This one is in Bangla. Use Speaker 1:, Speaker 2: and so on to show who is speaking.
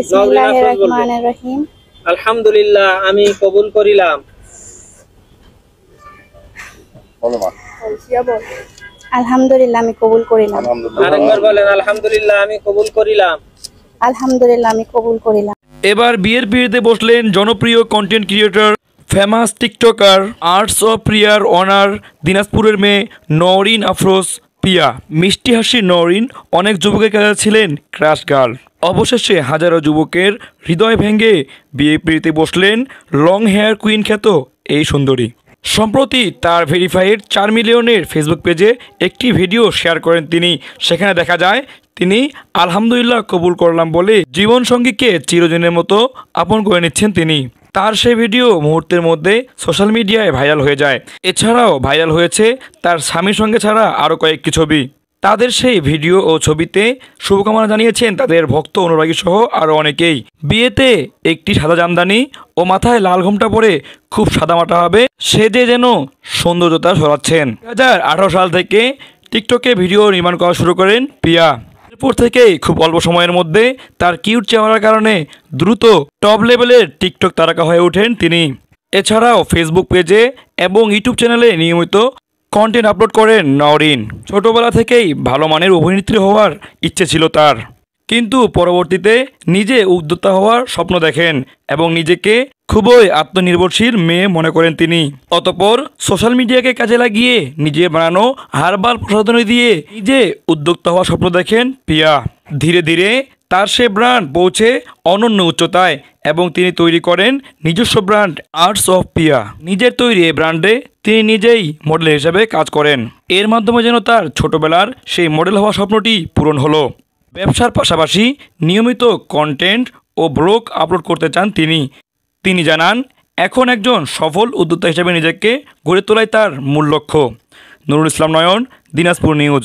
Speaker 1: বিসমিল্লাহির রহমানির রহিম।
Speaker 2: আলহামদুলিল্লাহ আমি কবুল করিলাম।
Speaker 1: আলহামদুলিল্লাহ আমি কবুল করিলাম।
Speaker 2: আরেকবার বলেন আলহামদুলিল্লাহ আমি কবুল করিলাম।
Speaker 1: আলহামদুলিল্লাহ আমি কবুল করিলাম।
Speaker 3: এবার বিয়ের পিড়িতে বসলেন জনপ্রিয় content creator, famous TikToker, arts of প্রিয়ার অনার দিনাজপুরের মেয়ে নওরিন আফরোজ পিয়া। মিষ্টি হাসি নওরিন অনেক যুবকের কাছে ছিলেন ক্রাশ গার্ল। অবশেষে হাজারো যুবকের হৃদয় ভেঙে বিয়ে পিড়িতে বসলেন লং হেয়ার কুইন খ্যাত এই সুন্দরী। সম্প্রতি তার ভেরিফাইড 4 মিলিয়নের ফেসবুক পেজে একটি ভিডিও শেয়ার করেন তিনি। সেখানে দেখা যায় তিনি আলহামদুলিল্লাহ কবুল করলাম বলে জীবনসঙ্গীকে চিরদিনের মতো আপন করে নিচ্ছেন তিনি। তার সেই ভিডিও মুহূর্তের মধ্যে সোশ্যাল মিডিয়ায় ভাইরাল হয়ে যায়। এছাড়াও ভাইরাল হয়েছে তার স্বামীর সঙ্গে ছাড়া আরও কয়েকটি ছবি। তাদের সেই ভিডিও ও ছবিতে শুভকামনা জানিয়েছেন তাদের ভক্ত অনুরাগী সহ আরও অনেকেই। বিয়েতে একটি সাদা জামদানি ও মাথায় লাল ঘোমটা পরে খুব সাদামাটাভাবে সেজে যেন সৌন্দর্যতা ছড়াচ্ছেন। 2018 সাল থেকে টিকটকে ভিডিও নির্মাণ করা শুরু করেন পিয়া। এরপর থেকেই খুব অল্প সময়ের মধ্যে তার কিউট চেহারার কারণে দ্রুত টপ লেভেলের টিকটক তারকা হয়ে ওঠেন তিনি। এছাড়াও ফেসবুক পেজে এবং ইউটিউব চ্যানেলে নিয়মিত কন্টেন্ট আপলোড করেন নওরিন। ছোটবেলা থেকেই ভালো মানের অভিনেত্রী হওয়ার ইচ্ছে ছিল তার, কিন্তু পরবর্তীতে নিজে উদ্যোক্তা হওয়ার স্বপ্ন দেখেন এবং নিজেকে খুবই আত্মনির্ভরশীল মেয়ে মনে করেন তিনি। অতঃপর সোশ্যাল মিডিয়াকে কাজে লাগিয়ে নিজে বানানো হার্বাল প্রসাধনী দিয়ে নিজে উদ্যোক্তা হওয়ার স্বপ্ন দেখেন পিয়া। ধীরে ধীরে তার সে ব্র্যান্ড পৌঁছে অনন্য উচ্চতায় এবং তিনি তৈরি করেন নিজস্ব ব্র্যান্ড আর্টস অফ পিয়া। নিজের তৈরি এই ব্র্যান্ডে তিনি নিজেই মডেল হিসেবে কাজ করেন। এর মাধ্যমে যেন তার ছোটবেলার সেই মডেল হওয়ার স্বপ্নটি পূরণ হলো। ব্যবসার পাশাপাশি নিয়মিত কন্টেন্ট ও ব্লগ আপলোড করতে চান তিনি জানান এখন একজন সফল উদ্যোক্তা হিসেবে নিজেকে গড়ে তোলাই তার মূল লক্ষ্য। নুরুল ইসলাম নয়ন, দিনাজপুর নিউজ।